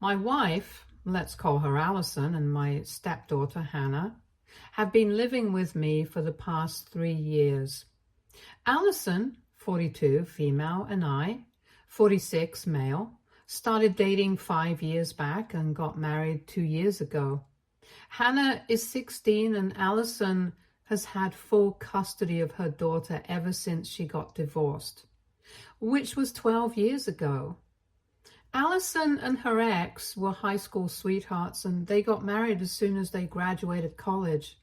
My wife, let's call her Allison, and my stepdaughter Hannah, have been living with me for the past 3 years. Allison, 42, female, and I, 46, male, started dating 5 years back and got married 2 years ago. Hannah is 16 and Allison has had full custody of her daughter ever since she got divorced, which was 12 years ago. Allison and her ex were high school sweethearts and they got married as soon as they graduated college.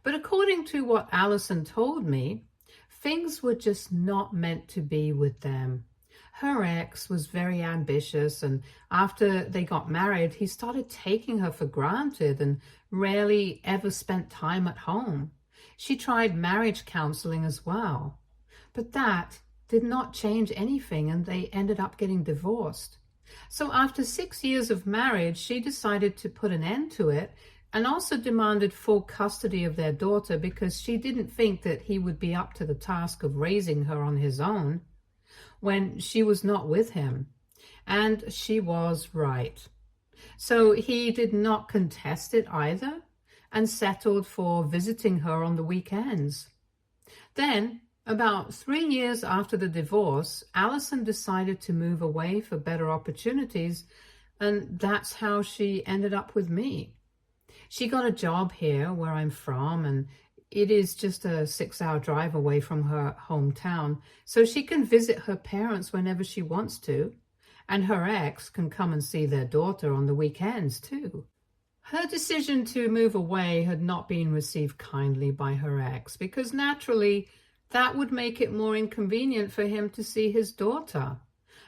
But according to what Allison told me, things were just not meant to be with them. Her ex was very ambitious, and after they got married, he started taking her for granted and rarely ever spent time at home. She tried marriage counseling as well, but that did not change anything, and they ended up getting divorced. So after 6 years of marriage, she decided to put an end to it and also demanded full custody of their daughter because she didn't think that he would be up to the task of raising her on his own when she was not with him. And she was right. So he did not contest it either and settled for visiting her on the weekends. Then, about 3 years after the divorce, Allison decided to move away for better opportunities, and that's how she ended up with me. She got a job here where I'm from, and it is just a 6-hour drive away from her hometown, so she can visit her parents whenever she wants to, and her ex can come and see their daughter on the weekends too. Her decision to move away had not been received kindly by her ex because naturally that would make it more inconvenient for him to see his daughter,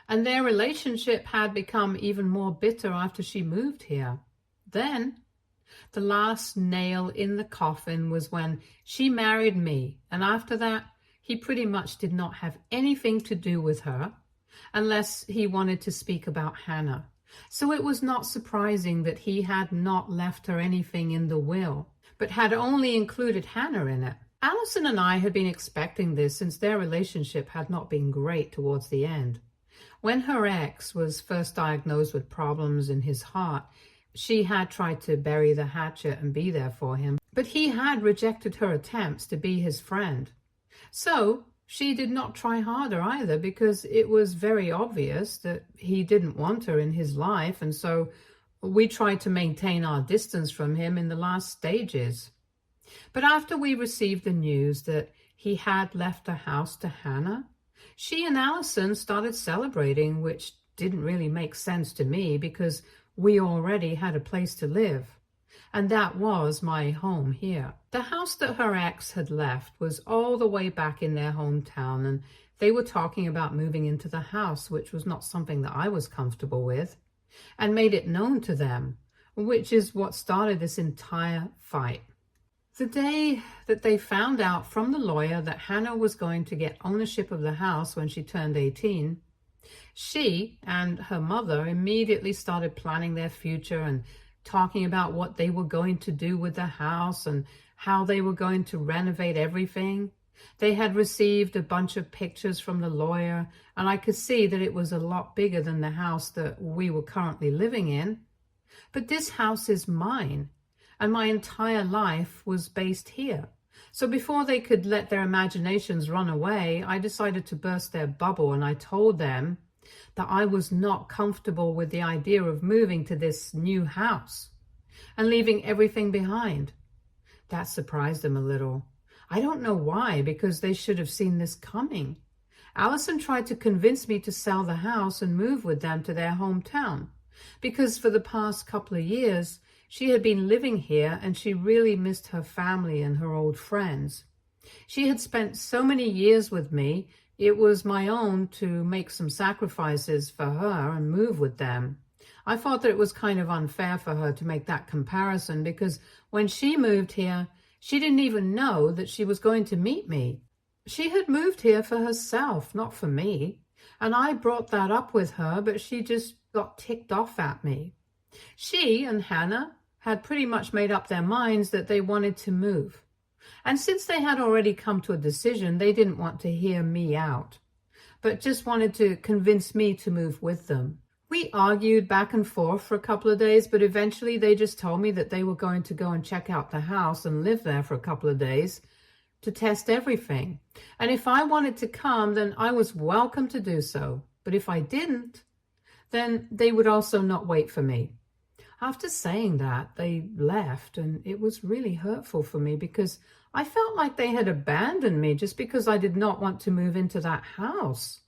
and their relationship had become even more bitter after she moved here. Then the last nail in the coffin was when she married me, and after that, he pretty much did not have anything to do with her unless he wanted to speak about Hannah. So it was not surprising that he had not left her anything in the will, but had only included Hannah in it. Allison and I had been expecting this since their relationship had not been great towards the end. When her ex was first diagnosed with problems in his heart, she had tried to bury the hatchet and be there for him, but he had rejected her attempts to be his friend. So she did not try harder either because it was very obvious that he didn't want her in his life, and so we tried to maintain our distance from him in the last stages. But after we received the news that he had left the house to Hannah, she and Allison started celebrating, which didn't really make sense to me because we already had a place to live, and that was my home here. The house that her ex had left was all the way back in their hometown, and they were talking about moving into the house, which was not something that I was comfortable with, and made it known to them, which is what started this entire fight. The day that they found out from the lawyer that Hannah was going to get ownership of the house when she turned 18, she and her mother immediately started planning their future and talking about what they were going to do with the house and how they were going to renovate everything. They had received a bunch of pictures from the lawyer, and I could see that it was a lot bigger than the house that we were currently living in. But this house is mine, and my entire life was based here. So before they could let their imaginations run away, I decided to burst their bubble, and I told them that I was not comfortable with the idea of moving to this new house and leaving everything behind. That surprised them a little. I don't know why, because they should have seen this coming. Allison tried to convince me to sell the house and move with them to their hometown, because for the past couple of years, she had been living here and she really missed her family and her old friends. She had spent so many years with me, it was my own to make some sacrifices for her and move with them. I thought that it was kind of unfair for her to make that comparison because when she moved here, she didn't even know that she was going to meet me. She had moved here for herself, not for me. And I brought that up with her, but she just got ticked off at me. She and Hannah had pretty much made up their minds that they wanted to move. And since they had already come to a decision, they didn't want to hear me out, but just wanted to convince me to move with them. We argued back and forth for a couple of days, but eventually they just told me that they were going to go and check out the house and live there for a couple of days to test everything. And if I wanted to come, then I was welcome to do so. But if I didn't, then they would also not wait for me. After saying that, they left, and it was really hurtful for me because I felt like they had abandoned me just because I did not want to move into that house.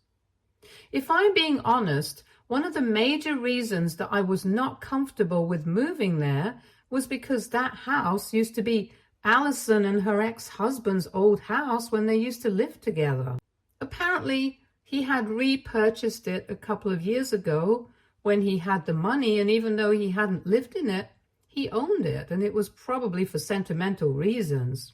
If I'm being honest, one of the major reasons that I was not comfortable with moving there was because that house used to be Allison and her ex-husband's old house when they used to live together. Apparently, he had repurchased it a couple of years ago when he had the money, and even though he hadn't lived in it, he owned it, and it was probably for sentimental reasons.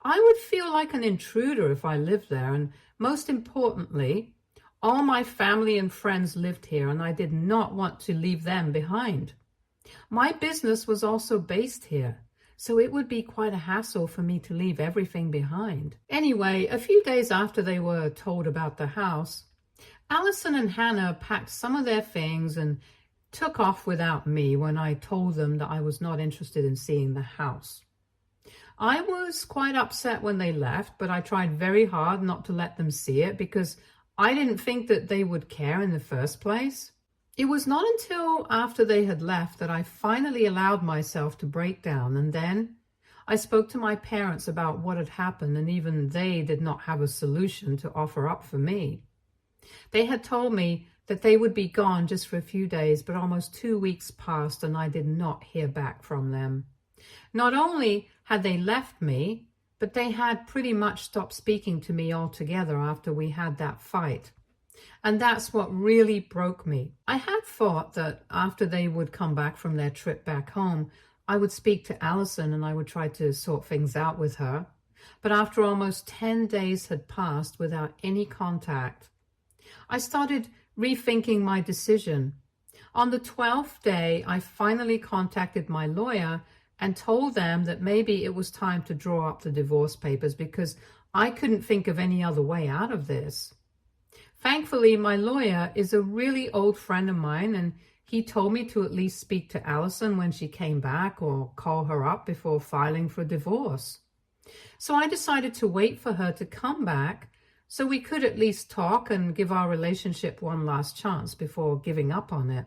I would feel like an intruder if I lived there, and most importantly, all my family and friends lived here, and I did not want to leave them behind. My business was also based here, so it would be quite a hassle for me to leave everything behind. Anyway, a few days after they were told about the house, Allison and Hannah packed some of their things and took off without me when I told them that I was not interested in seeing the house. I was quite upset when they left, but I tried very hard not to let them see it because I didn't think that they would care in the first place. It was not until after they had left that I finally allowed myself to break down, and then I spoke to my parents about what had happened, and even they did not have a solution to offer up for me. They had told me that they would be gone just for a few days, but almost 2 weeks passed and I did not hear back from them. Not only had they left me, but they had pretty much stopped speaking to me altogether after we had that fight. And that's what really broke me. I had thought that after they would come back from their trip back home, I would speak to Allison and I would try to sort things out with her. But after almost 10 days had passed without any contact, I started rethinking my decision. On the 12th day, I finally contacted my lawyer and told them that maybe it was time to draw up the divorce papers because I couldn't think of any other way out of this. Thankfully, my lawyer is a really old friend of mine, and he told me to at least speak to Allison when she came back or call her up before filing for divorce. So I decided to wait for her to come back so we could at least talk and give our relationship one last chance before giving up on it.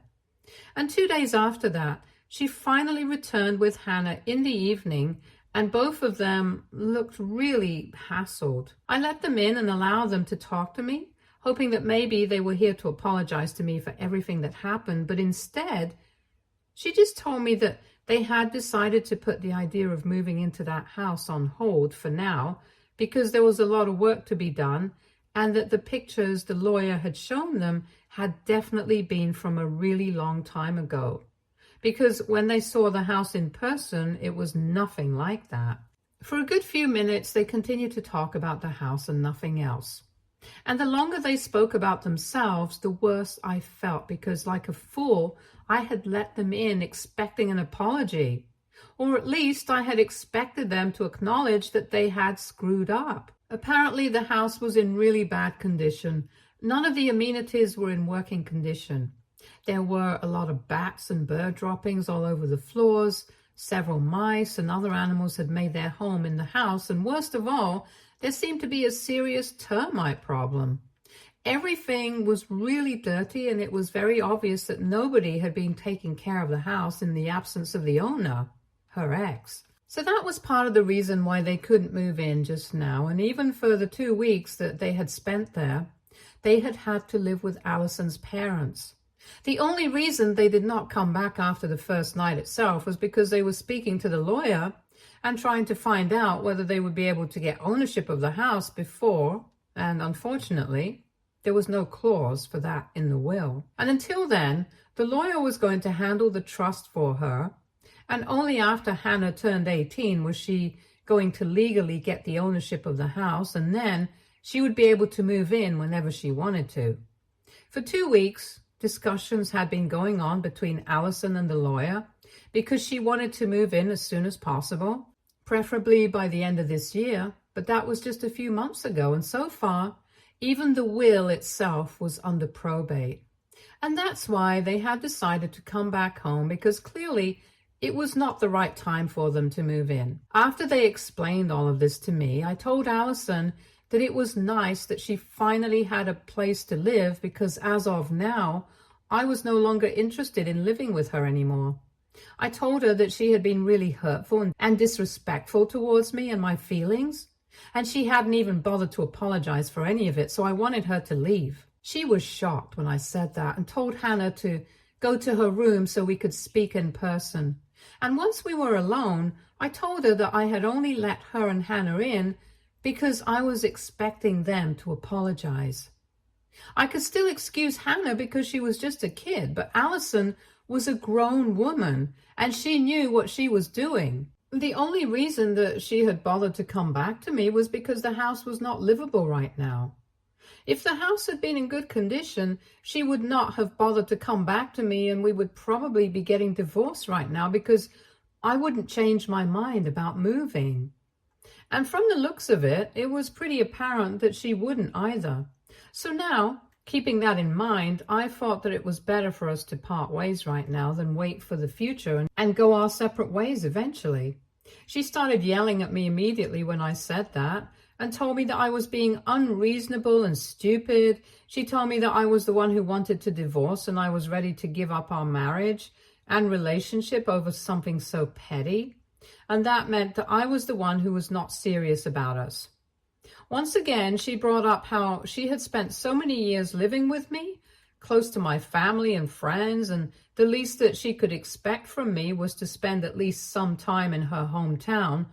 And 2 days after that, she finally returned with Hannah in the evening, and both of them looked really hassled. I let them in and allowed them to talk to me, hoping that maybe they were here to apologize to me for everything that happened, but instead, she just told me that they had decided to put the idea of moving into that house on hold for now because there was a lot of work to be done, and that the pictures the lawyer had shown them had definitely been from a really long time ago. Because when they saw the house in person, it was nothing like that. For a good few minutes, they continued to talk about the house and nothing else. And the longer they spoke about themselves, the worse I felt, because like a fool, I had let them in expecting an apology. Or at least I had expected them to acknowledge that they had screwed up. Apparently, the house was in really bad condition. None of the amenities were in working condition. There were a lot of bats and bird droppings all over the floors. Several mice and other animals had made their home in the house. And worst of all, there seemed to be a serious termite problem. Everything was really dirty, and it was very obvious that nobody had been taking care of the house in the absence of the owner, her ex. So that was part of the reason why they couldn't move in just now. And even for the 2 weeks that they had spent there, they had had to live with Allison's parents. The only reason they did not come back after the first night itself was because they were speaking to the lawyer and trying to find out whether they would be able to get ownership of the house before, and unfortunately, there was no clause for that in the will. And until then, the lawyer was going to handle the trust for her, and only after Hannah turned 18 was she going to legally get the ownership of the house, and then she would be able to move in whenever she wanted to. For 2 weeks, discussions had been going on between Allison and the lawyer because she wanted to move in as soon as possible, preferably by the end of this year, but that was just a few months ago, and so far, even the will itself was under probate. And that's why they had decided to come back home, because clearly it was not the right time for them to move in. After they explained all of this to me, I told Allison that it was nice that she finally had a place to live, because as of now, I was no longer interested in living with her anymore. I told her that she had been really hurtful and disrespectful towards me and my feelings, and she hadn't even bothered to apologize for any of it, so I wanted her to leave. She was shocked when I said that and told Hannah to go to her room so we could speak in person. And once we were alone, I told her that I had only let her and Hannah in because I was expecting them to apologize. I could still excuse Hannah because she was just a kid, but Allison was a grown woman and she knew what she was doing. The only reason that she had bothered to come back to me was because the house was not livable right now. If the house had been in good condition, she would not have bothered to come back to me, and we would probably be getting divorced right now because I wouldn't change my mind about moving. And from the looks of it, it was pretty apparent that she wouldn't either. So now, keeping that in mind, I thought that it was better for us to part ways right now than wait for the future and go our separate ways eventually. She started yelling at me immediately when I said that, and told me that I was being unreasonable and stupid. She told me that I was the one who wanted to divorce and I was ready to give up our marriage and relationship over something so petty. And that meant that I was the one who was not serious about us. Once again, she brought up how she had spent so many years living with me, close to my family and friends, and the least that she could expect from me was to spend at least some time in her hometown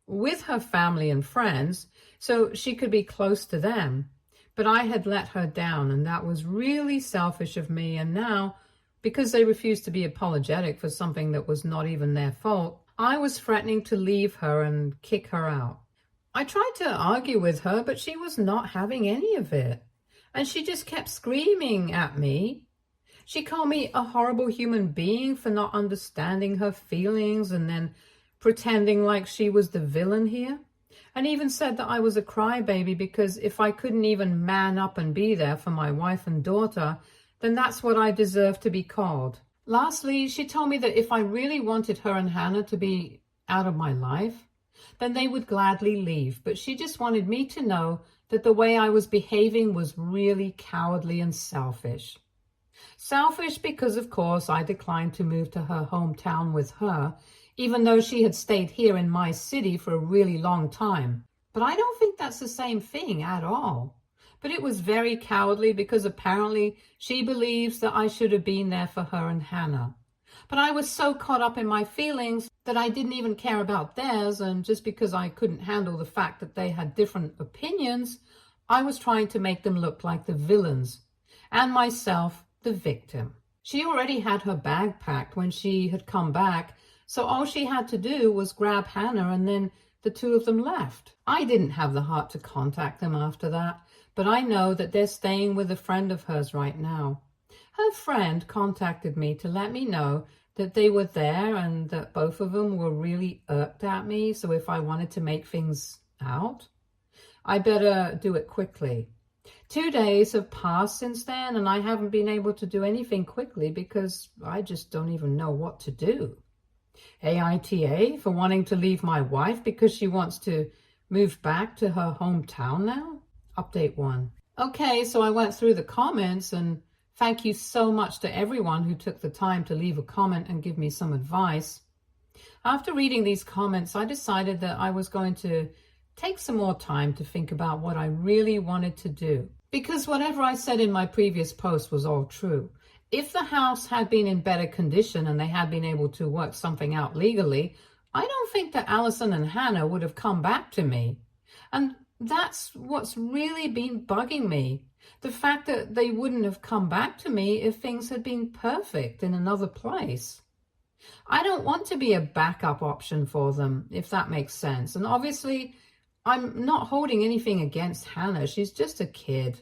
with her family and friends, so she could be close to them. But I had let her down, and that was really selfish of me. And now, because they refused to be apologetic for something that was not even their fault, I was threatening to leave her and kick her out. I tried to argue with her, but she was not having any of it. And she just kept screaming at me. She called me a horrible human being for not understanding her feelings and then pretending like she was the villain here, and even said that I was a crybaby because if I couldn't even man up and be there for my wife and daughter, then that's what I deserved to be called. Lastly, she told me that if I really wanted her and Hannah to be out of my life, then they would gladly leave, but she just wanted me to know that the way I was behaving was really cowardly and selfish. Selfish because, of course, I declined to move to her hometown with her, even though she had stayed here in my city for a really long time. But I don't think that's the same thing at all. But it was very cowardly because apparently she believes that I should have been there for her and Hannah. But I was so caught up in my feelings that I didn't even care about theirs, and just because I couldn't handle the fact that they had different opinions, I was trying to make them look like the villains, and myself the victim. She already had her bag packed when she had come back, so all she had to do was grab Hannah, and then the two of them left. I didn't have the heart to contact them after that, but I know that they're staying with a friend of hers right now. Her friend contacted me to let me know that they were there and that both of them were really irked at me, so if I wanted to make things out, I better do it quickly. 2 days have passed since then, and I haven't been able to do anything quickly because I just don't even know what to do. AITA for wanting to leave my wife because she wants to move back to her hometown now? Update 1. Okay, so I went through the comments, and thank you so much to everyone who took the time to leave a comment and give me some advice. After reading these comments, I decided that I was going to take some more time to think about what I really wanted to do. Because whatever I said in my previous post was all true. If the house had been in better condition and they had been able to work something out legally, I don't think that Allison and Hannah would have come back to me. And that's what's really been bugging me. The fact that they wouldn't have come back to me if things had been perfect in another place. I don't want to be a backup option for them, if that makes sense. And obviously, I'm not holding anything against Hannah. She's just a kid.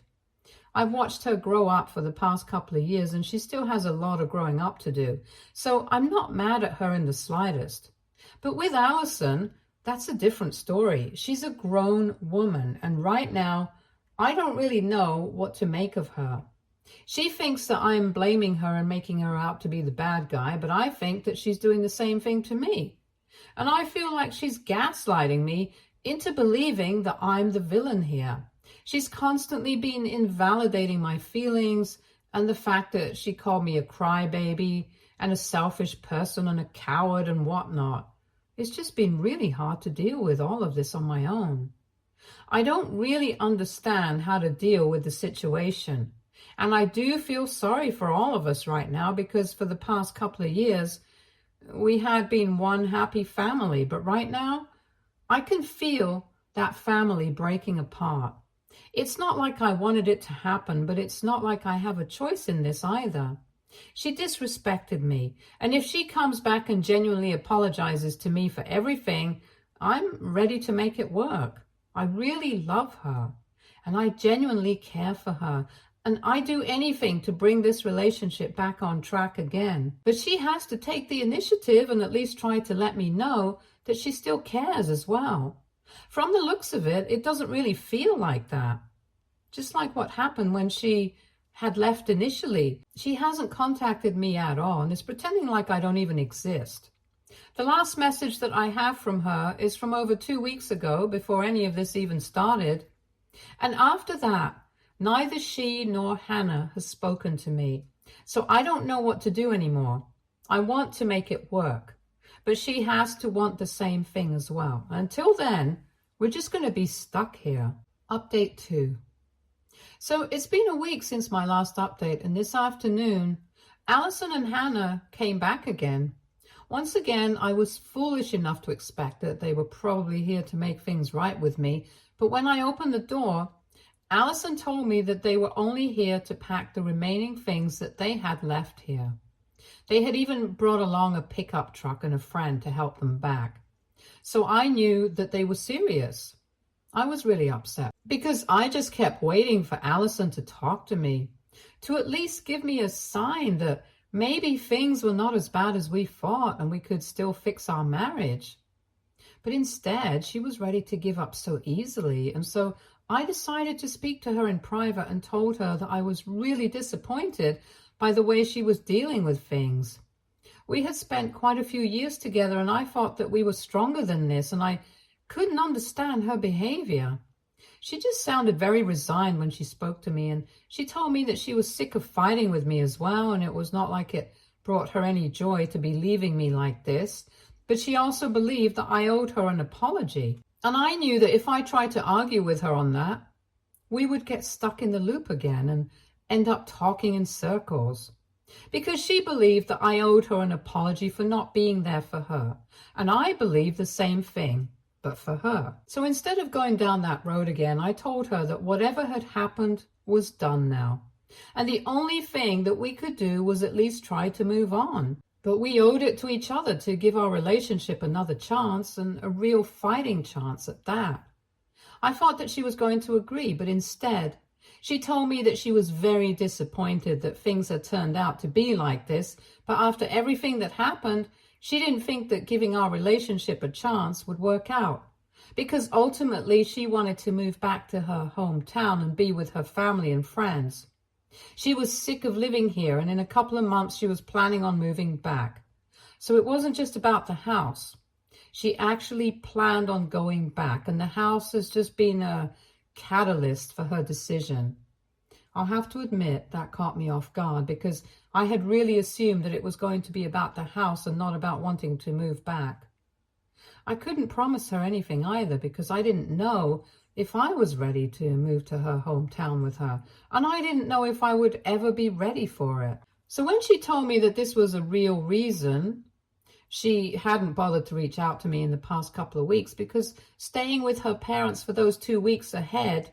I've watched her grow up for the past couple of years, and she still has a lot of growing up to do. So I'm not mad at her in the slightest. But with Allison, that's a different story. She's a grown woman, and right now, I don't really know what to make of her. She thinks that I'm blaming her and making her out to be the bad guy, but I think that she's doing the same thing to me. And I feel like she's gaslighting me into believing that I'm the villain here. She's constantly been invalidating my feelings and the fact that she called me a crybaby and a selfish person and a coward and whatnot. It's just been really hard to deal with all of this on my own. I don't really understand how to deal with the situation. And I do feel sorry for all of us right now, because for the past couple of years, we had been one happy family. But right now, I can feel that family breaking apart. It's not like I wanted it to happen, but it's not like I have a choice in this either. She disrespected me, and if she comes back and genuinely apologizes to me for everything, I'm ready to make it work. I really love her, and I genuinely care for her, and I do anything to bring this relationship back on track again. But she has to take the initiative and at least try to let me know that she still cares as well. From the looks of it, it doesn't really feel like that. Just like what happened when she had left initially. She hasn't contacted me at all and is pretending like I don't even exist. The last message that I have from her is from over 2 weeks ago, before any of this even started. And after that, neither she nor Hannah has spoken to me. So I don't know what to do anymore. I want to make it work, but she has to want the same thing as well. Until then, we're just going to be stuck here. Update 2. So it's been a week since my last update, and this afternoon, Allison and Hannah came back again. Once again, I was foolish enough to expect that they were probably here to make things right with me, but when I opened the door, Allison told me that they were only here to pack the remaining things that they had left here. They had even brought along a pickup truck and a friend to help them back. So I knew that they were serious. I was really upset because I just kept waiting for Allison to talk to me, to at least give me a sign that maybe things were not as bad as we thought and we could still fix our marriage. But instead, she was ready to give up so easily, and so I decided to speak to her in private and told her that I was really disappointed by the way she was dealing with things. We had spent quite a few years together, and I thought that we were stronger than this, and I couldn't understand her behavior. She just sounded very resigned when she spoke to me, and she told me that she was sick of fighting with me as well, and it was not like it brought her any joy to be leaving me like this. But she also believed that I owed her an apology. And I knew that if I tried to argue with her on that, we would get stuck in the loop again and end up talking in circles. Because she believed that I owed her an apology for not being there for her. And I believed the same thing, but for her. So instead of going down that road again, I told her that whatever had happened was done now. And the only thing that we could do was at least try to move on. But we owed it to each other to give our relationship another chance, and a real fighting chance at that. I thought that she was going to agree, but instead, she told me that she was very disappointed that things had turned out to be like this, but after everything that happened, she didn't think that giving our relationship a chance would work out. Because ultimately, she wanted to move back to her hometown and be with her family and friends. She was sick of living here, and in a couple of months she was planning on moving back. So it wasn't just about the house. She actually planned on going back, and the house has just been a catalyst for her decision. I'll have to admit that caught me off guard, because I had really assumed that it was going to be about the house and not about wanting to move back. I couldn't promise her anything either, because I didn't know if I was ready to move to her hometown with her, and I didn't know if I would ever be ready for it. So when she told me that this was a real reason, she hadn't bothered to reach out to me in the past couple of weeks, because staying with her parents for those 2 weeks ahead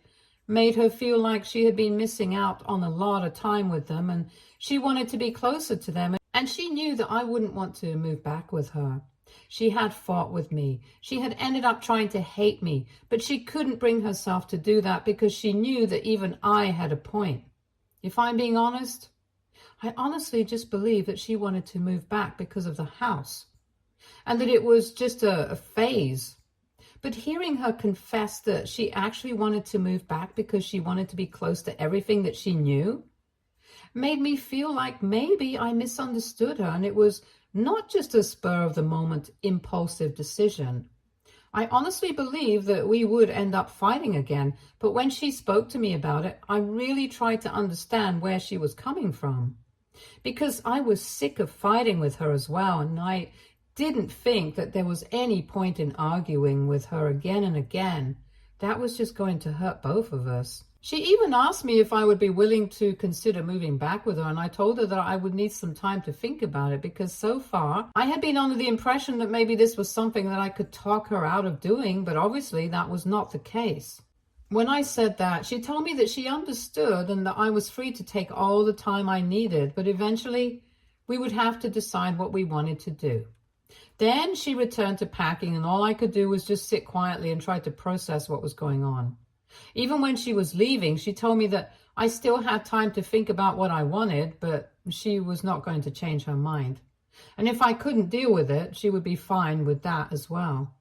made her feel like she had been missing out on a lot of time with them, and she wanted to be closer to them, and she knew that I wouldn't want to move back with her. She had fought with me. She had ended up trying to hate me, but she couldn't bring herself to do that because she knew that even I had a point. If I'm being honest, I honestly just believe that she wanted to move back because of the house, and that it was just a phase. But hearing her confess that she actually wanted to move back because she wanted to be close to everything that she knew, made me feel like maybe I misunderstood her and it was not just a spur of the moment impulsive decision. I honestly believe that we would end up fighting again, but when she spoke to me about it, I really tried to understand where she was coming from. Because I was sick of fighting with her as well, and I didn't think that there was any point in arguing with her again and again. That was just going to hurt both of us. She even asked me if I would be willing to consider moving back with her, and I told her that I would need some time to think about it because so far I had been under the impression that maybe this was something that I could talk her out of doing, but obviously that was not the case. When I said that, she told me that she understood and that I was free to take all the time I needed, but eventually we would have to decide what we wanted to do. Then she returned to packing, and all I could do was just sit quietly and try to process what was going on. Even when she was leaving, she told me that I still had time to think about what I wanted, but she was not going to change her mind. And if I couldn't deal with it, she would be fine with that as well.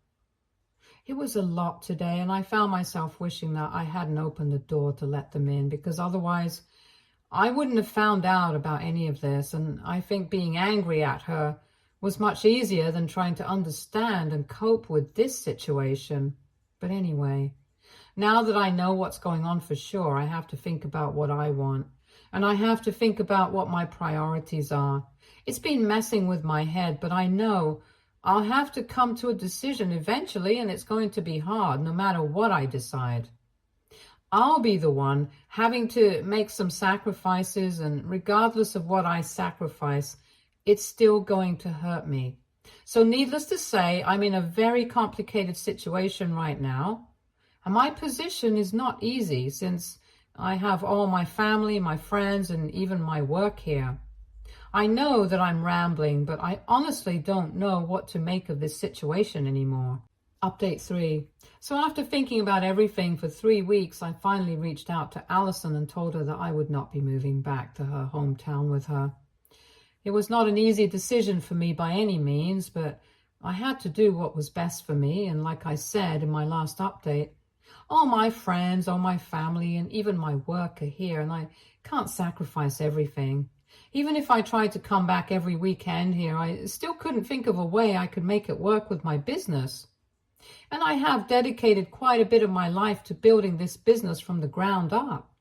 It was a lot today, and I found myself wishing that I hadn't opened the door to let them in, because otherwise I wouldn't have found out about any of this, and I think being angry at her was much easier than trying to understand and cope with this situation. But anyway, now that I know what's going on for sure, I have to think about what I want, and I have to think about what my priorities are. It's been messing with my head, but I know I'll have to come to a decision eventually, and it's going to be hard no matter what I decide. I'll be the one having to make some sacrifices, and regardless of what I sacrifice, it's still going to hurt me. So needless to say, I'm in a very complicated situation right now. And my position is not easy since I have all my family, my friends, and even my work here. I know that I'm rambling, but I honestly don't know what to make of this situation anymore. Update 3. So after thinking about everything for 3 weeks, I finally reached out to Allison and told her that I would not be moving back to her hometown with her. It was not an easy decision for me by any means, but I had to do what was best for me, and like I said in my last update, all my friends, all my family, and even my work are here, and I can't sacrifice everything. Even if I tried to come back every weekend here, I still couldn't think of a way I could make it work with my business. And I have dedicated quite a bit of my life to building this business from the ground up.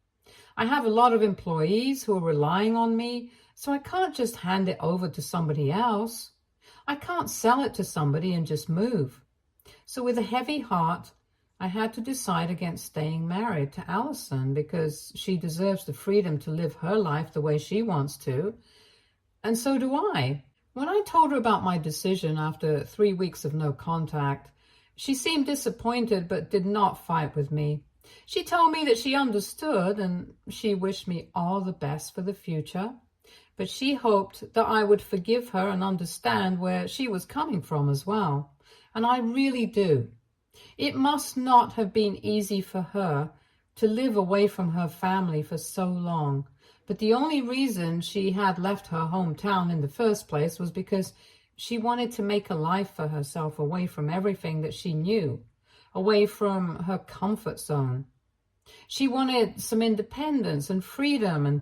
I have a lot of employees who are relying on me, so I can't just hand it over to somebody else. I can't sell it to somebody and just move. So with a heavy heart, I had to decide against staying married to Allison because she deserves the freedom to live her life the way she wants to, and so do I. When I told her about my decision after 3 weeks of no contact, she seemed disappointed but did not fight with me. She told me that she understood and she wished me all the best for the future, but she hoped that I would forgive her and understand where she was coming from as well, and I really do. It must not have been easy for her to live away from her family for so long, but the only reason she had left her hometown in the first place was because she wanted to make a life for herself away from everything that she knew, away from her comfort zone. She wanted some independence and freedom, and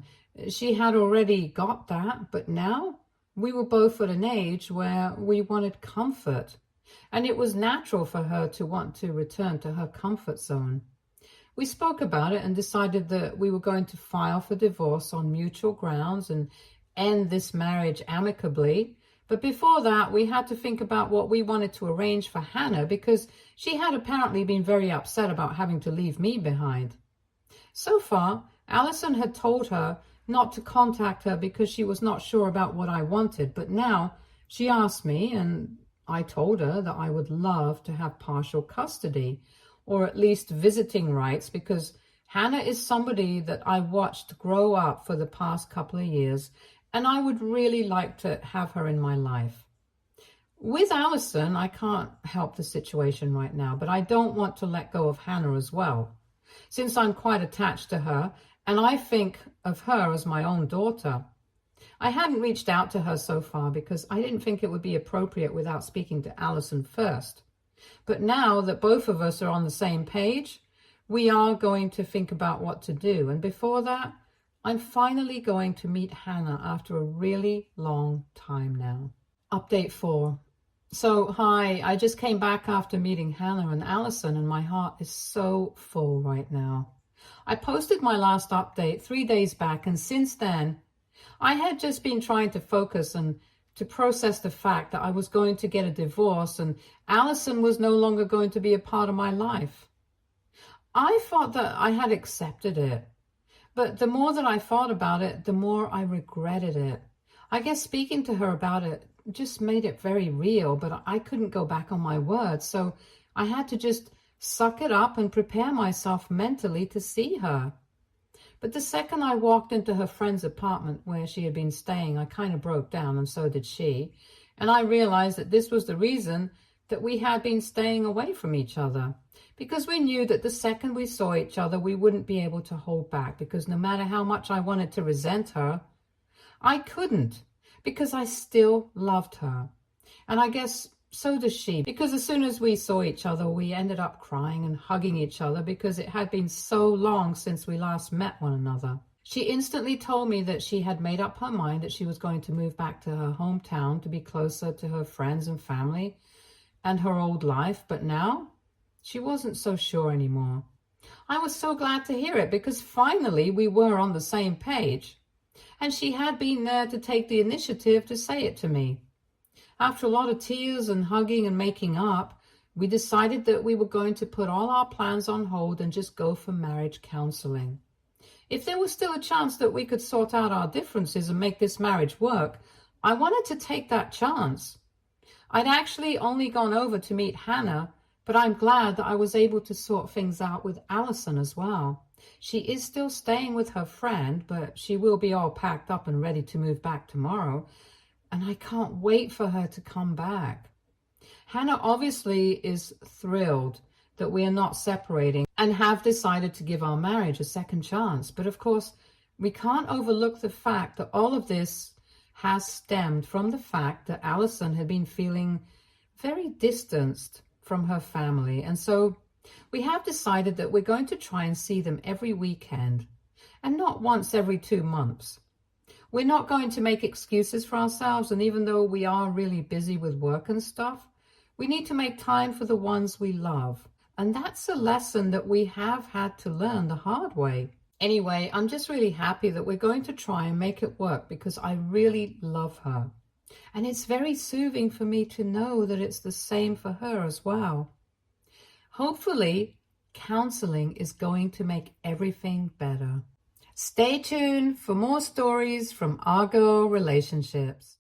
she had already got that, but now we were both at an age where we wanted comfort. And it was natural for her to want to return to her comfort zone. We spoke about it and decided that we were going to file for divorce on mutual grounds and end this marriage amicably. But before that, we had to think about what we wanted to arrange for Hannah because she had apparently been very upset about having to leave me behind. So far, Allison had told her not to contact her because she was not sure about what I wanted, but now she asked me, and I told her that I would love to have partial custody, or at least visiting rights, because Hannah is somebody that I watched grow up for the past couple of years, and I would really like to have her in my life. With Allison, I can't help the situation right now, but I don't want to let go of Hannah as well, since I'm quite attached to her, and I think of her as my own daughter. I hadn't reached out to her so far because I didn't think it would be appropriate without speaking to Allison first. But now that both of us are on the same page, we are going to think about what to do. And before that, I'm finally going to meet Hannah after a really long time now. Update 4. So, hi, I just came back after meeting Hannah and Allison, and my heart is so full right now. I posted my last update 3 days back, and since then, I had just been trying to focus and to process the fact that I was going to get a divorce and Allison was no longer going to be a part of my life. I thought that I had accepted it, but the more that I thought about it, the more I regretted it. I guess speaking to her about it just made it very real, but I couldn't go back on my word, so I had to just suck it up and prepare myself mentally to see her. But the second I walked into her friend's apartment where she had been staying, I kind of broke down, and so did she. And I realized that this was the reason that we had been staying away from each other. Because we knew that the second we saw each other, we wouldn't be able to hold back. Because no matter how much I wanted to resent her, I couldn't. Because I still loved her. And I guess so does she, because as soon as we saw each other, we ended up crying and hugging each other because it had been so long since we last met one another. She instantly told me that she had made up her mind that she was going to move back to her hometown to be closer to her friends and family and her old life, but now she wasn't so sure anymore. I was so glad to hear it because finally we were on the same page, and she had been there to take the initiative to say it to me. After a lot of tears and hugging and making up, we decided that we were going to put all our plans on hold and just go for marriage counseling. If there was still a chance that we could sort out our differences and make this marriage work, I wanted to take that chance. I'd actually only gone over to meet Hannah, but I'm glad that I was able to sort things out with Allison as well. She is still staying with her friend, but she will be all packed up and ready to move back tomorrow. And I can't wait for her to come back. Hannah obviously is thrilled that we are not separating and have decided to give our marriage a second chance. But of course, we can't overlook the fact that all of this has stemmed from the fact that Allison had been feeling very distanced from her family. And so we have decided that we're going to try and see them every weekend and not once every 2 months. We're not going to make excuses for ourselves, and even though we are really busy with work and stuff, we need to make time for the ones we love. And that's a lesson that we have had to learn the hard way. Anyway, I'm just really happy that we're going to try and make it work because I really love her. And it's very soothing for me to know that it's the same for her as well. Hopefully, counseling is going to make everything better. Stay tuned for more stories from our girl relationships.